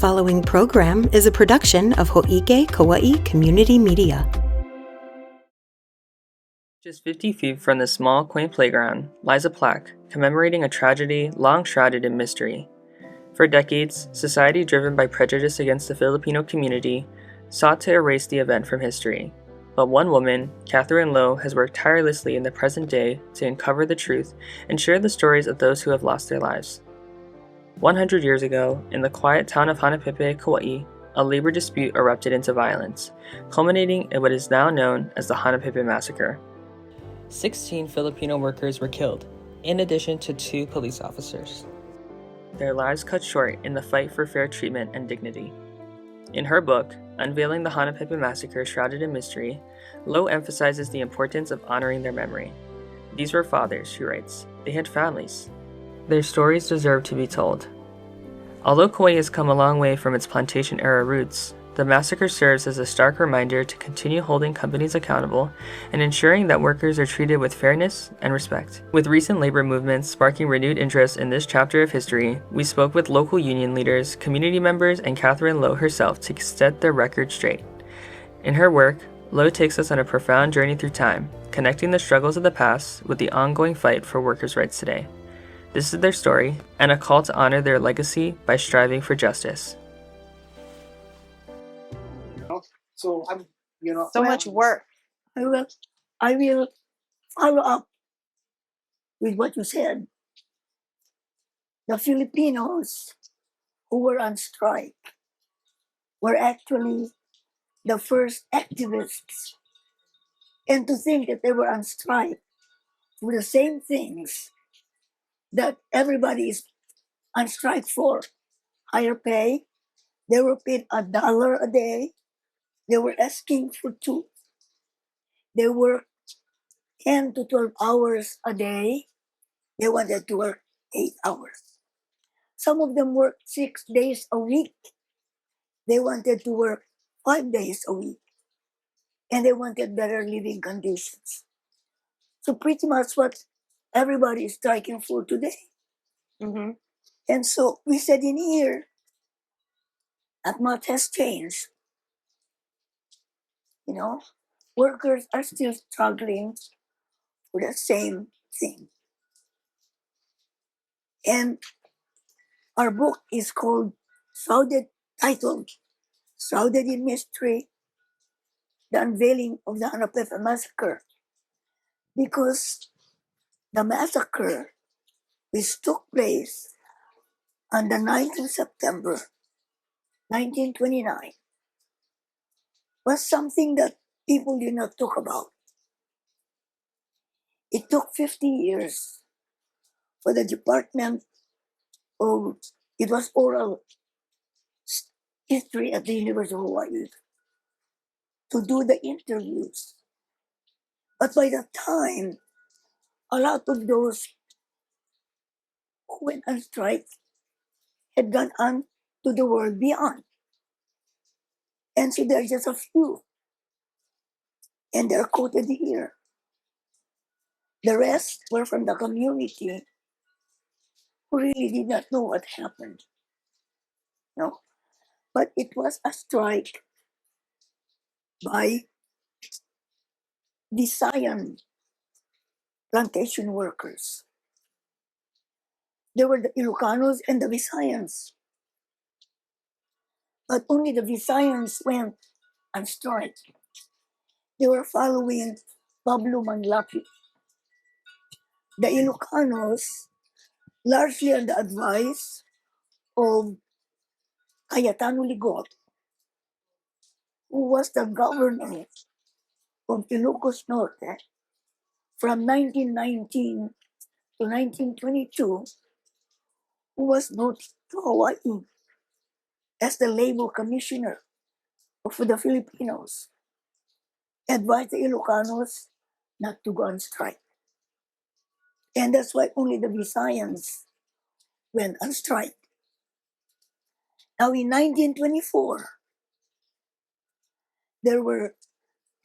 following program is a production of Ho'ike Kaua'i Community Media. Just 50 feet from the small, quaint playground lies a plaque commemorating a tragedy long shrouded in mystery. For decades, society driven by prejudice against the Filipino community sought to erase the event from history. But one woman, Catherine Lowe, has worked tirelessly in the present day to uncover the truth and share the stories of those who have lost their lives. 100 years ago, in the quiet town of Hanapepe, Kaua'i, a labor dispute erupted into violence, culminating in what is now known as the Hanapepe Massacre. 16 Filipino workers were killed, in addition to 2 police officers. Their lives cut short in the fight for fair treatment and dignity. In her book, Unveiling the Hanapepe Massacre Shrouded in Mystery, Lowe emphasizes the importance of honoring their memory. These were fathers, she writes. They had families. Their stories deserve to be told. Although Kauai has come a long way from its plantation-era roots, the massacre serves as a stark reminder to continue holding companies accountable and ensuring that workers are treated with fairness and respect. With recent labor movements sparking renewed interest in this chapter of history, we spoke with local union leaders, community members, and Catherine Lowe herself to set their record straight. In her work, Lowe takes us on a profound journey through time, connecting the struggles of the past with the ongoing fight for workers' rights today. This is their story, and a call to honor their legacy by striving for justice. So So much work. I will follow up with what you said. The Filipinos who were on strike were actually the first activists. And to think that they were on strike for the same things that everybody is on strike for. Higher pay. They were paid $1 a day. They were asking for 2. They worked 10 to 12 hours a day. They wanted to work 8 hours. Some of them worked 6 days a week. They wanted to work 5 days a week. And they wanted better living conditions. So pretty much what everybody is striking for today. Mm-hmm. And so we said in here, not much has changed. Workers are still struggling for the same thing. And our book is called titled Shrouded in Mystery, The Unveiling of the Hanapepe Massacre. Because the massacre, which took place on the 9th of September, 1929, was something that people did not talk about. It took 50 years for the Department of, it was oral history at the University of Hawaii, to do the interviews. But by that time, a lot of those who went on strike had gone on to the world beyond. And so there are just a few. And they're quoted here. The rest were from the community who really did not know what happened. No? But it was a strike by Visayan plantation workers. There were the Ilocanos and the Visayans. But only the Visayans went on strike. They were following Pablo Manlapi. The Ilocanos, largely on the advice of Cayetano Ligot, who was the governor of Ilocos Norte from 1919 to 1922, who was brought to Hawaii as the labor commissioner for the Filipinos, advised the Ilocanos not to go on strike. And that's why only the Visayans went on strike. Now in 1924, there were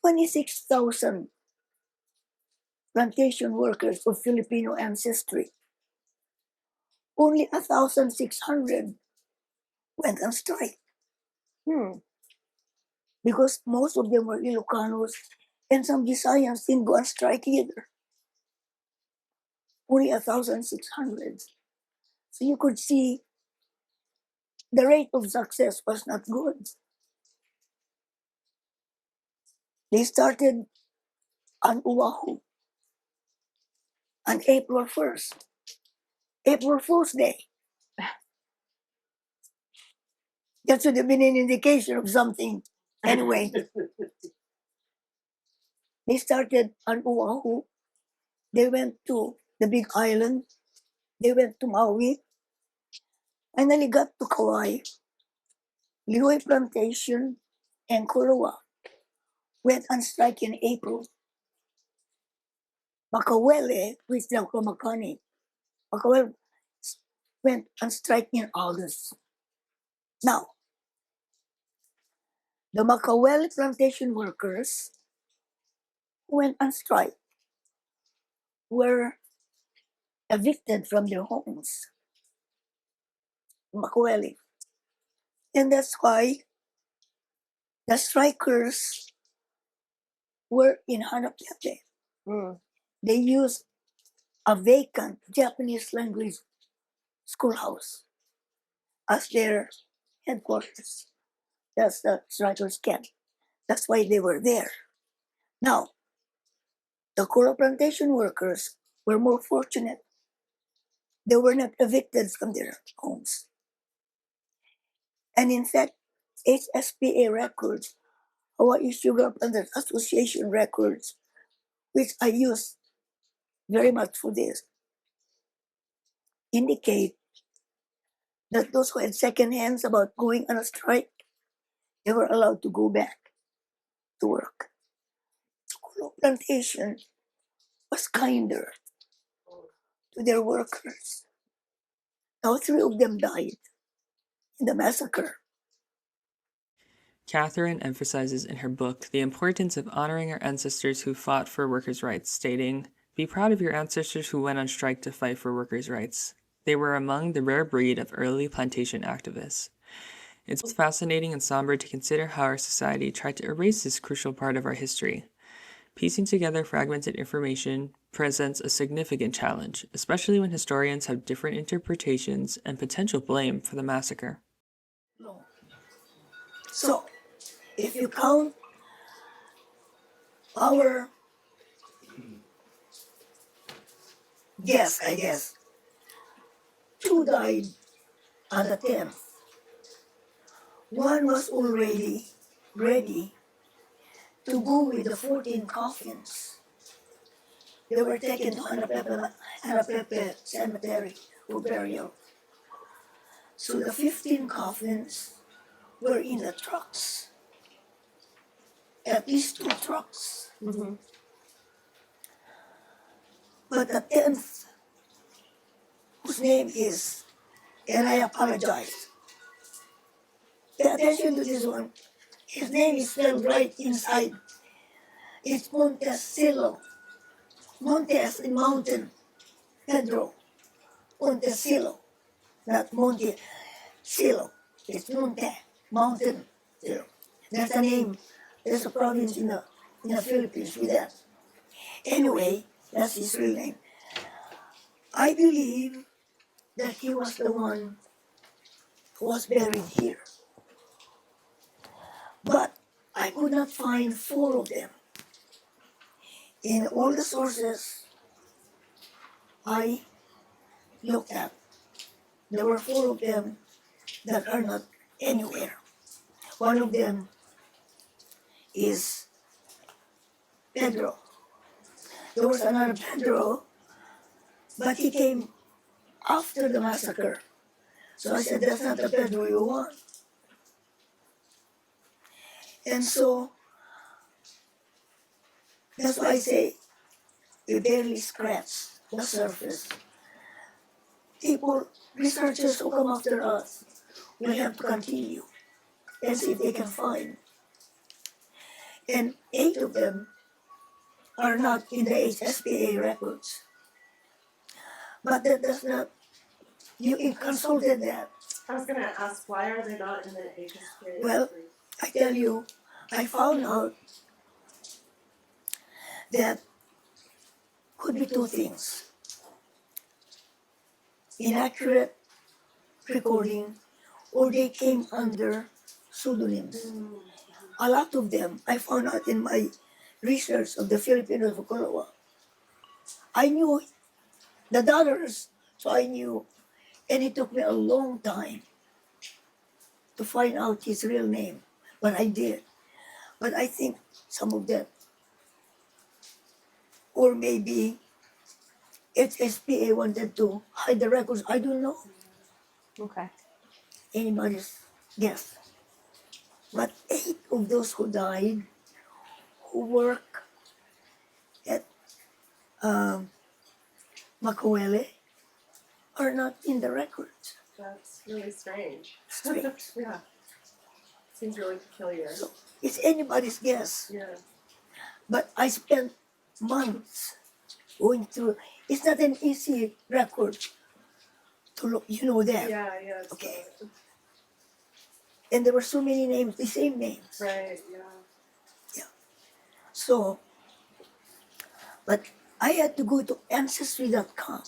26,000 plantation workers of Filipino ancestry. Only 1,600 went on strike Hmm. because most of them were Ilocanos and some Visayans didn't go on strike either. Only 1,600. So you could see the rate of success was not good. They started on Oahu on April 1st, April Fool's Day. That should have been an indication of something. Anyway, they started on Oahu. They went to the Big Island. They went to Maui. And then they got to Kaua'i. Lihue Plantation and Koloa went on strike in April. Makaweli, which is now Makani, Makaweli went on strike in August. Now, the Makaweli plantation workers who went on strike were evicted from their homes. Makaweli. And that's why the strikers were in Hanapepe. Hmm. They used a vacant Japanese language schoolhouse as their headquarters. That's the strikers' camp. That's why they were there. Now, the coral plantation workers were more fortunate. They were not evicted from their homes. And in fact, HSPA records, Hawaii Sugar Planters Association records, which I use very much for this, indicate that those who had second hands about going on a strike, they were allowed to go back to work. Coral plantation was kinder to their workers. Now 3 of them died in the massacre. Catherine emphasizes in her book the importance of honoring our ancestors who fought for workers' rights, stating, "Be proud of your ancestors who went on strike to fight for workers' rights. They were among the rare breed of early plantation activists." It's both fascinating and somber to consider how our society tried to erase this crucial part of our history. Piecing together fragmented information presents a significant challenge, especially when historians have different interpretations and potential blame for the massacre. No. So, if you count our guess, I guess, 2 died on the 10th. One was already ready to go with the 14 coffins. They were taken to Hanapepe Cemetery for burial. So the 15 coffins were in the trucks. At least 2 trucks. Mm-hmm. But the 10th, whose name is, and I apologize, pay attention to this one. His name is spelled right inside. It's Montecillo. Montes in mountain. Pedro. Montecillo. Not Montecillo. It's Monte. Mountain. Zero. That's a name. There's a province in the Philippines with that. Anyway, that's his real name. I believe that he was the one who was buried here. But I could not find 4 of them. In all the sources I looked at, there were 4 of them that are not anywhere. One of them is Pedro. There was another Pedro, but he came after the massacre. So I said, that's not the Pedro you want. And so, that's why I say, we barely scratched the surface. People, researchers who come after us, will have to continue and see if they can find. And 8 of them are not in the HSPA records. But that does not, you consulted that. I was gonna ask, why are they not in the HSPA? Well, I tell you, I found out that could be two things. Inaccurate recording, or they came under pseudonyms. A lot of them, I found out in my research of the Filipinos of Kaua'i. I knew the dollars, so I knew, and it took me a long time to find out his real name, but I did. But I think some of them, or maybe HSPA wanted to hide the records. I don't know. Okay. Anybody's guess. But 8 of those who died, who work at Makawele, are not in the records. That's really strange. Strange. Yeah. Seems really peculiar. So it's anybody's guess. Yeah. But I spent months going through. It's not an easy record to look. You know that. Yeah, yeah. Okay. And there were so many names, the same names. Right, yeah. So, but I had to go to ancestry.com.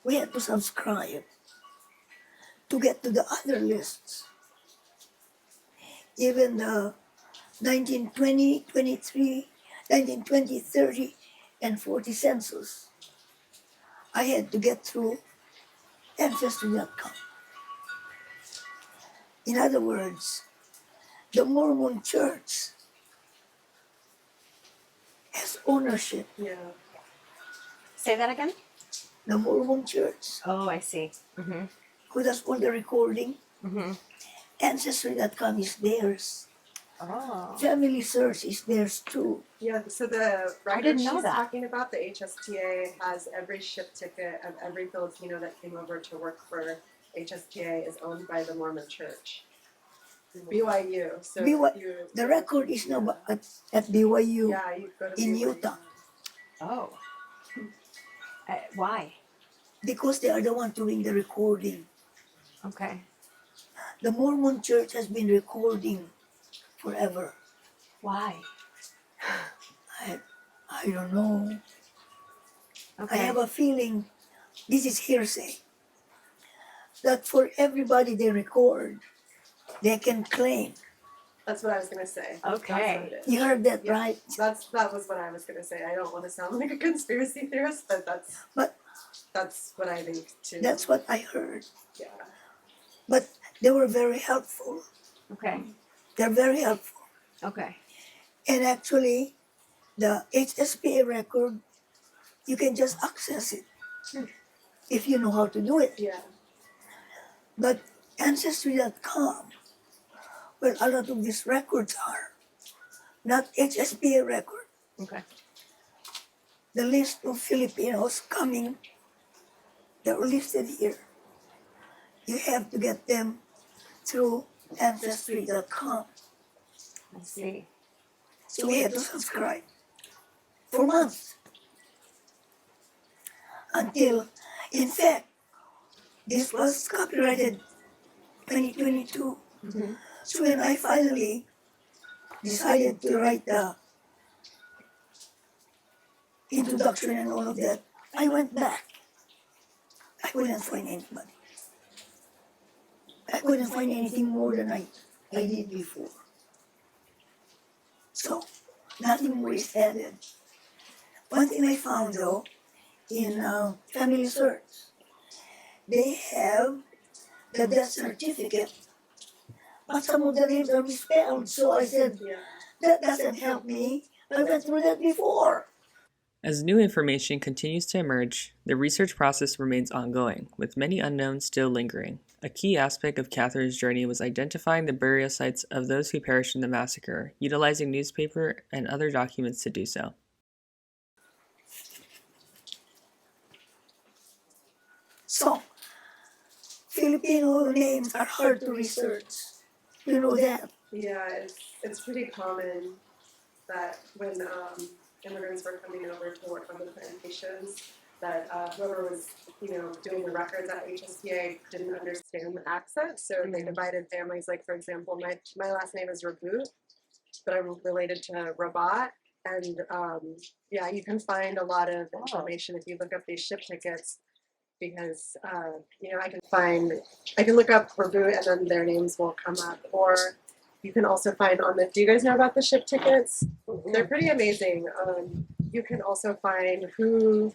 We had to subscribe to get to the other lists. Even the 1920, 23, 1920, 30, and 40 census. I had to get through ancestry.com. In other words, the Mormon Church has ownership. Yeah. Say that again? The Mormon Church, Oh, I see. who does all the recording, Mm-hmm. ancestry.com is theirs. Oh. Family Search is theirs too. Yeah, so the I record didn't know she's that. talking about, the HSPA, has every ship ticket of every Filipino that came over to work for HSPA is owned by the Mormon Church. BYU. So BY if you, The record is now at BYU yeah, you go to in BYU. Utah Oh. Why? because they are the one doing the recording. Okay. The Mormon Church has been recording forever. Why? I don't know. Okay. I have a feeling, this is hearsay, that for everybody they record, they can claim. That's what I was gonna say. Okay. That's what it is. You heard that, Yeah. right? That was what I was gonna say. I don't want to sound like a conspiracy theorist, but But that's what I think too. that's what I heard. Yeah. But they were very helpful. Okay. They're very helpful. Okay. And actually, the HSPA record, you can just access it if you know how to do it. Yeah. But Ancestry.com, where a lot of these records are, not HSPA record. Okay. The list of Filipinos coming, they're listed here. You have to get them through Ancestry.com. I see. So we had to subscribe for months. Until, in fact, this was copyrighted 2022. Mm-hmm. So when I finally decided to write the introduction and all of that, I went back. I couldn't find anybody. I couldn't find anything more than I did before. So, nothing more is added. One thing I found though, in Family Search, they have the death certificate, but some of the names are misspelled. So I said, Yeah. that doesn't help me. I went through that before. As new information continues to emerge, the research process remains ongoing, with many unknowns still lingering. A key aspect of Catherine's journey was identifying the burial sites of those who perished in the massacre, utilizing newspaper and other documents to do so. So, Filipino names are hard to research. You know that. Yeah, it's pretty common that when immigrants were coming over to work on the plantations, that whoever was, doing the records at HSPA didn't understand the accent, so they divided families. Like, for example, my last name is Raboot, but I'm related to Rabat, and yeah, you can find a lot of information if you look up these ship tickets, because I can look up Raboot and then their names will come up, or you can also find on the. Do you guys know about the ship tickets? They're pretty amazing. You can also find who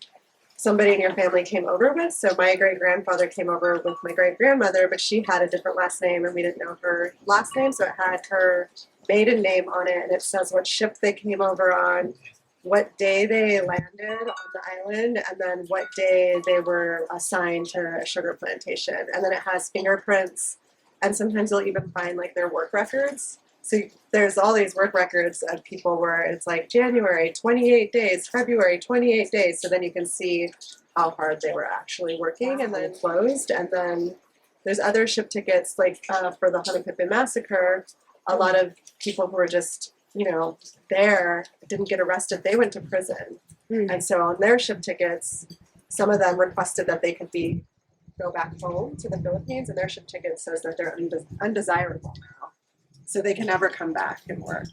somebody in your family came over with. So my great grandfather came over with my great grandmother, but she had a different last name and we didn't know her last name. So it had her maiden name on it, and it says what ship they came over on, what day they landed on the island, and then what day they were assigned to a sugar plantation. And then it has fingerprints, and sometimes you'll even find like their work records. So there's all these work records of people where it's like January 28 days, February 28 days. So then you can see how hard they were actually working, and then closed. And then there's other ship tickets, like for the Hanapepe Massacre. A lot of people who were just, there didn't get arrested. They went to prison. And so on their ship tickets, some of them requested that they could go back home to the Philippines, and their ship ticket says that they're undesirable now. So they can never come back and work.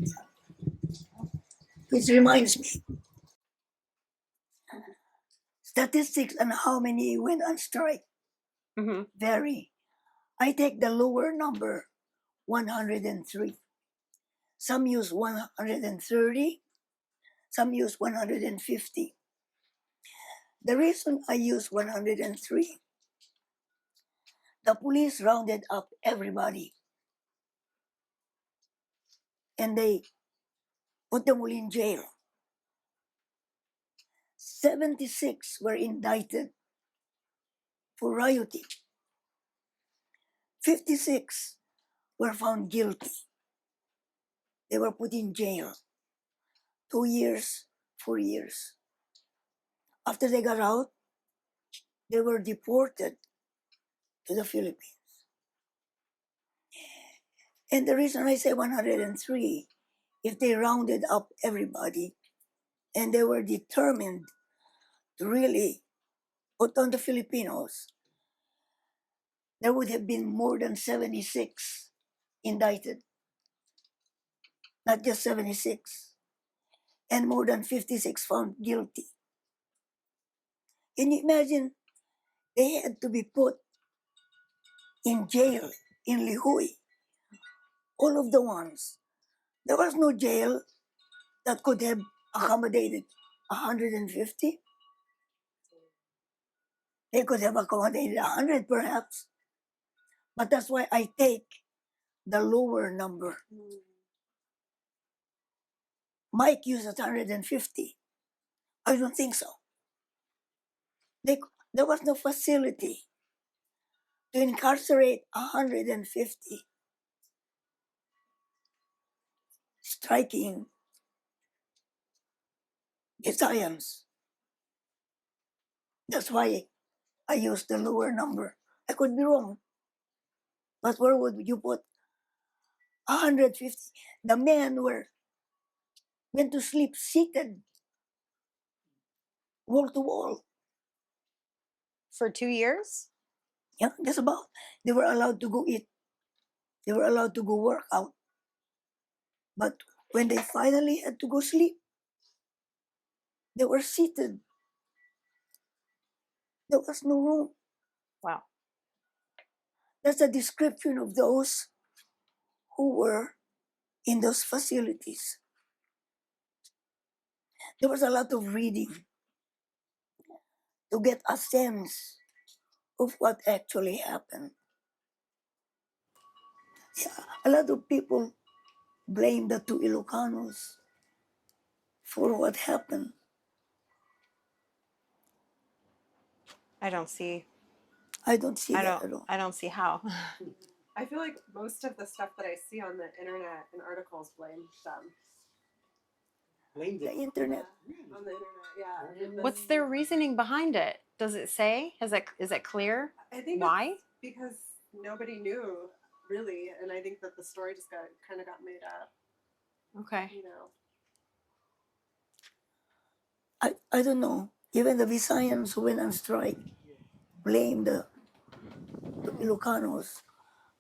Which reminds me, statistics on how many went on strike vary. I take the lower number, 103. Some use 130, some use 150. The reason I use 103, the police rounded up everybody and they put them all in jail. 76 were indicted for rioting. 56 were found guilty. They were put in jail 2 years, 4 years. After they got out, they were deported to the Philippines. And the reason I say 103, if they rounded up everybody and they were determined to really put on the Filipinos, there would have been more than 76 indicted. Not just 76. And more than 56 found guilty. Can you imagine? They had to be put in jail in Lihui. All of the ones. There was no jail that could have accommodated 150. They could have accommodated 100 perhaps. But that's why I take the lower number. Mike uses 150. I don't think so. There was no facility to incarcerate 150 striking Italians. That's why I use the lower number. I could be wrong. But where would you put 150? The men went to sleep seated, wall to wall. For 2 years? Yeah, just about. They were allowed to go eat. They were allowed to go work out. But when they finally had to go sleep, they were seated. There was no room. Wow. That's a description of those who were in those facilities. There was a lot of reading to get a sense of what actually happened. Yeah, a lot of people blame the two Ilocanos for what happened. I don't see. I don't see that at all. I don't see how. I feel like most of the stuff that I see on the internet and articles blame them. The internet. On the internet, yeah. What's their reasoning behind it? Does it say? Is it clear? I think Why? it's because nobody knew really, and I think that the story just got made up. Okay. I don't know. Even the Visayans who went on strike blame the Ilocanos.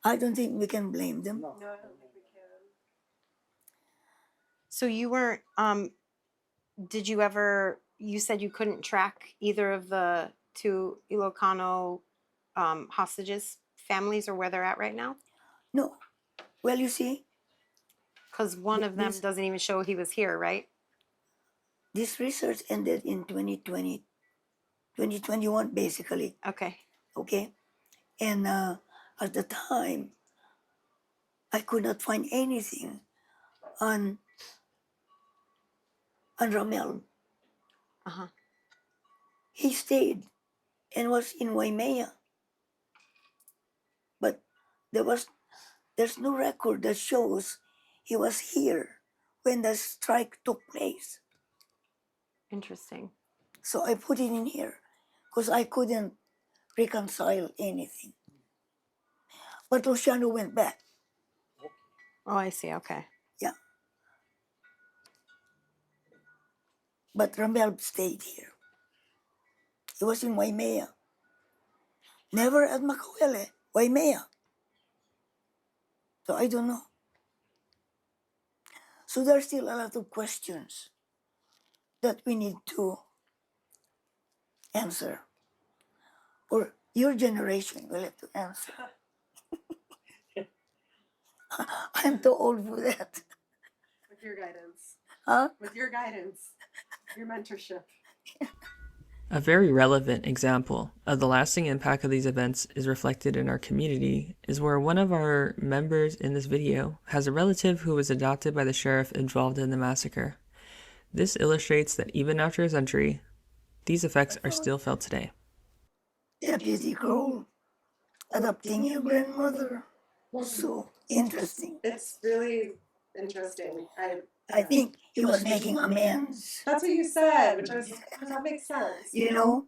I don't think we can blame them. No, I don't think we can. So you weren't, did you ever, you said you couldn't track either of the two Ilocano hostages' families or where they're at right now? No. Well, you see, Because one of them This- doesn't even show he was here, right? this research ended in 2020, 2021, basically. Okay. Okay. And at the time, I could not find anything on Ramel. Uh-huh. He stayed and was in Waimea. But there's no record that shows he was here when the strike took place. Interesting. So I put it in here because I couldn't reconcile anything. But Luciano went back. Oh, I see. Okay. Yeah. But Ramel stayed here. He was in Waimea. Never at Makawele, Waimea. So I don't know. So there's still a lot of questions that we need to answer. Or your generation will have to answer. I'm too old for that. With your guidance. Huh? With your guidance. Your mentorship. A very relevant example of the lasting impact of these events is reflected in our community is where one of our members in this video has a relative who was adopted by the sheriff involved in the massacre. This illustrates that even after a century, these effects are still felt today. Deputy Kroll adopting your grandmother was so interesting. It's really interesting. I think he was making amends. That's what you said, that makes sense. You know,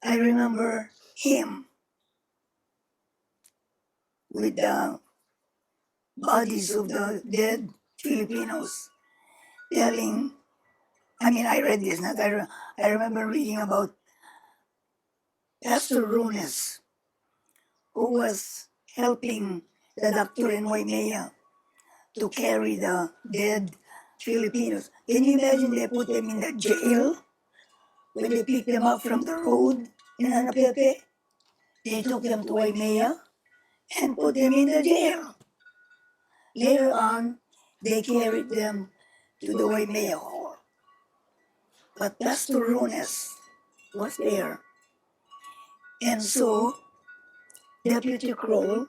I remember him with the bodies of the dead Filipinos telling, I read this, I remember reading about Pastor Runes, who was helping the doctor in Waimea to carry the dead Filipinos. Can you imagine they put them in the jail when they picked them up from the road in Hanapepe? They took them to Waimea and put them in the jail. Later on, they carried them to the Waimea Hall. But Pastor Runes was there. And so, Deputy Kroll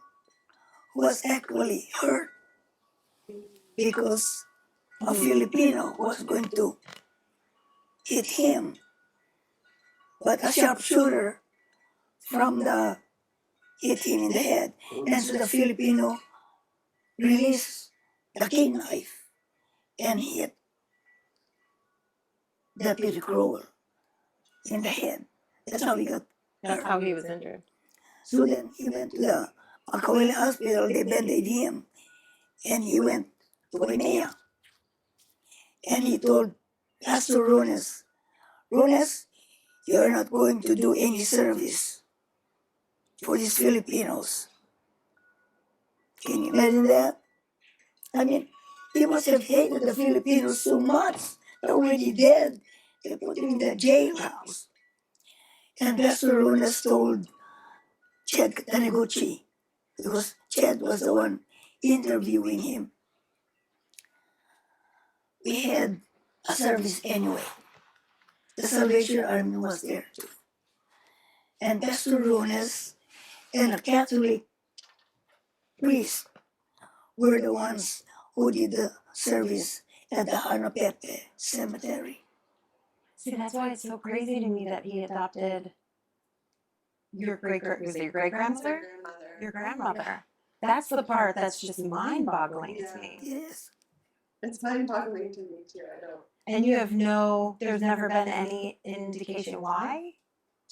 was actually hurt because a Filipino was going to hit him. But a sharpshooter from the hit him in the head. And so the Filipino released the king knife and hit Deputy Kroll in the head. That's how he got That's hurt. how he was injured. So then he went to the Kaua'i hospital, they bandaged him, and he went to Waimea. And he told Pastor Runes, you're not going to do any service for these Filipinos. Can you imagine that? He must have hated the Filipinos so much. They're already dead. They put him in the jailhouse. And Pastor Runes told Ched Taniguchi, because Ched was the one interviewing him. We had a service anyway. The Salvation Army was there too. And Pastor Runes and a Catholic priest were the ones who did the service at the Hanapepe cemetery. See, that's why it's so crazy to me that he adopted your was it your great grandmother? Your grandmother. That's the part that's just mind boggling to me. Yes. It's mind-boggling to me too. I don't. And there's never been any indication why?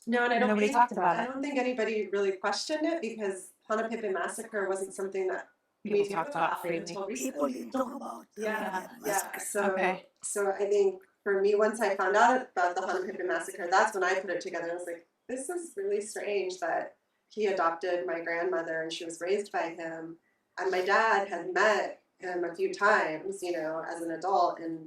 No, and I don't Nobody think, talked about I it. don't think anybody really questioned it because Hanapepe Massacre wasn't something that People we knew talked about about freely. until People recently. didn't talk about Yeah, that yeah. massacre. So, Okay. so I think for me, once I found out about the Hanapepe Massacre, that's when I put it together. I was like, this is really strange that he adopted my grandmother and she was raised by him. And my dad had met him a few times, you know, as an adult. And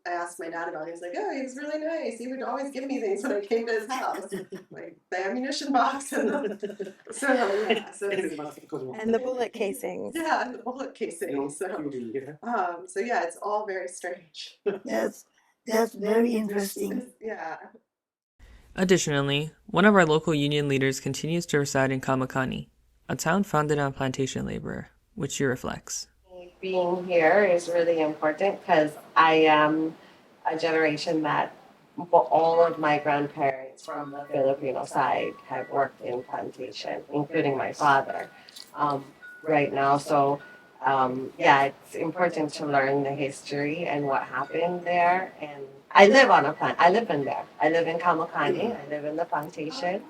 I asked my dad about it. He was like, oh, he was really nice. He would always give me things when I came to his house, like the ammunition box and so And the bullet casings. yeah, and the bullet casing. So yeah, it's all very strange. That's very interesting. Yeah. Additionally, one of our local union leaders continues to reside in Kaua'i, a town founded on plantation labor, which she reflects. Being here is really important because I am a generation that all of my grandparents from the Filipino side have worked in plantation, including my father right now. So yeah, it's important to learn the history and what happened there. And I live on a plant. I live in there. I live in Kaua'i. I live in the plantation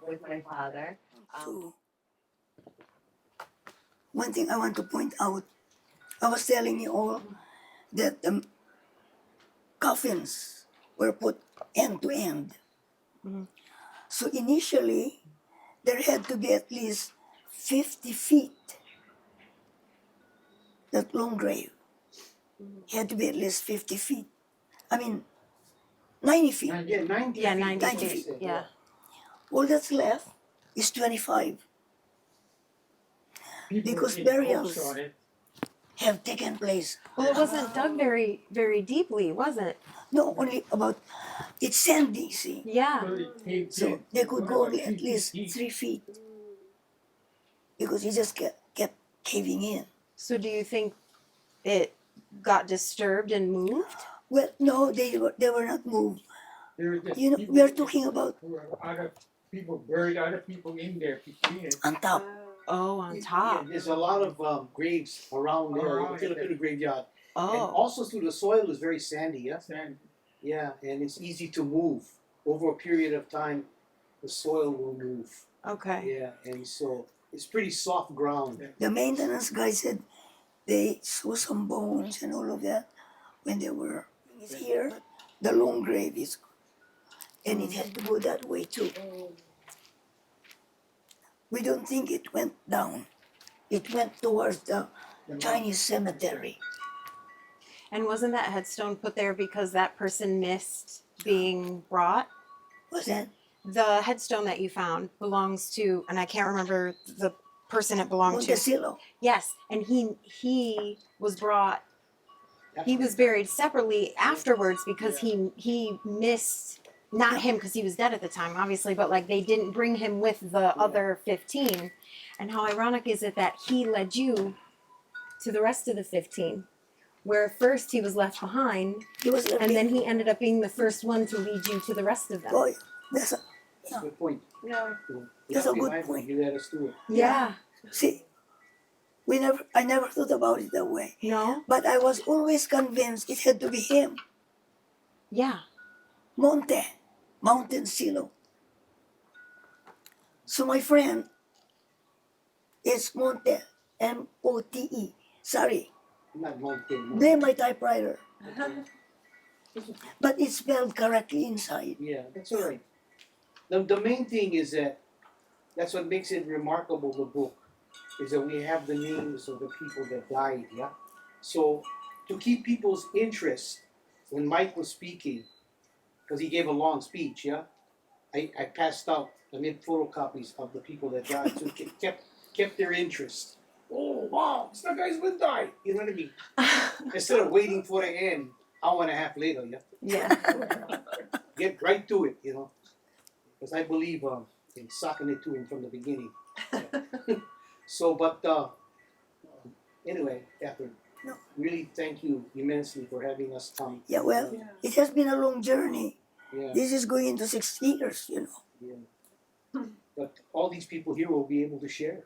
with my father. So, one thing I want to point out, I was telling you all that the coffins were put end to end. So initially, there had to be at least 50 feet. That long grave had to be at least 50 feet. I mean, 90 feet. Yeah, 90 Yeah, feet. 90 feet, Yeah. All that's left is 25. Because burials have taken place. Well, it wasn't dug very, very deeply, was it? No, only about, it's sandy, see. Yeah. So they could go only at least 3 feet. Because it just kept caving in. So do you think it got disturbed and moved? Well, no, they were not moved. You know, we are talking about Other people buried other people in there. on top. Oh, on Yeah, top. there's a lot of graves around there, Oh. Filipino graveyard. And Oh. also through the soil is very sandy, yeah? Yeah, and it's easy to move. Over a period of time, the soil will move. Okay. Yeah, and so it's pretty soft ground. The maintenance guy said they saw some bones and all of that when they were here. The long grave is, and it had to go that way too. We don't think it went down. It went towards the Chinese cemetery. And wasn't that headstone put there because that person missed being brought? Was that? The headstone that you found belongs to, and I can't remember the person it belonged to. Montecillo. Yes, and he was brought. He was buried separately afterwards because he missed, not him because he was dead at the time, obviously, but like they didn't bring him with the other 15. And how ironic is it that he led you to the rest of the 15, where first he was left behind, He was and then he ended up being the first one to lead you to the rest of them. Oh, that's a, That's a good point. Yeah. That's a Left good behind, point. He led us to it. Yeah. see, I never thought about it that way. No? But I was always convinced it had to be him. Yeah. Mountain Silo. So my friend is Monte, M-O-T-E. Sorry, Not mountain. blame my typewriter. But it's spelled correctly inside. Yeah, that's all right. The main thing is that that's what makes it remarkable, the book, is that we have the names of the people that died, yeah? So to keep people's interest, when Mike was speaking, because he gave a long speech, yeah? I passed out, I made photocopies of the people that died, so it kept their interest. Oh, wow, this guy's gonna die, you know what I mean? Instead of waiting for the end, hour and a half later, yeah? Yeah. Get right to it, you know? Because I believe in sucking it to him from the beginning. So, but anyway, Catherine, No. really thank you immensely for having us come. Yeah, well, it has been a long journey. Yeah, This is going into 6 years, you know. yeah. But all these people here will be able to share,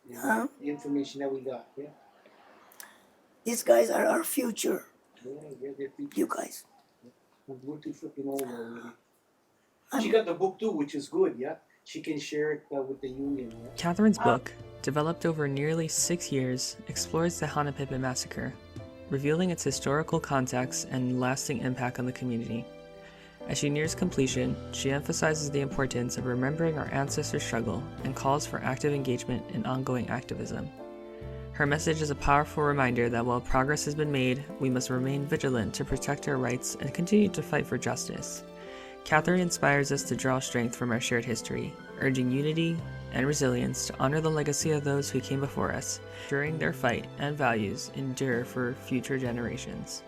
you know, Huh? the information that we got. Yeah, These guys are our future, they're people. you guys. We're too freaking old already. I'm- She got the book too, which is good. Yeah, she can share it with the union. Yeah? Catherine's book, developed over nearly 6 years, explores the Hanapepe Massacre, revealing its historical context and lasting impact on the community. As she nears completion, she emphasizes the importance of remembering our ancestors' struggle and calls for active engagement and ongoing activism. Her message is a powerful reminder that while progress has been made, we must remain vigilant to protect our rights and continue to fight for justice. Catherine inspires us to draw strength from our shared history, urging unity and resilience to honor the legacy of those who came before us, ensuring their fight and values endure for future generations.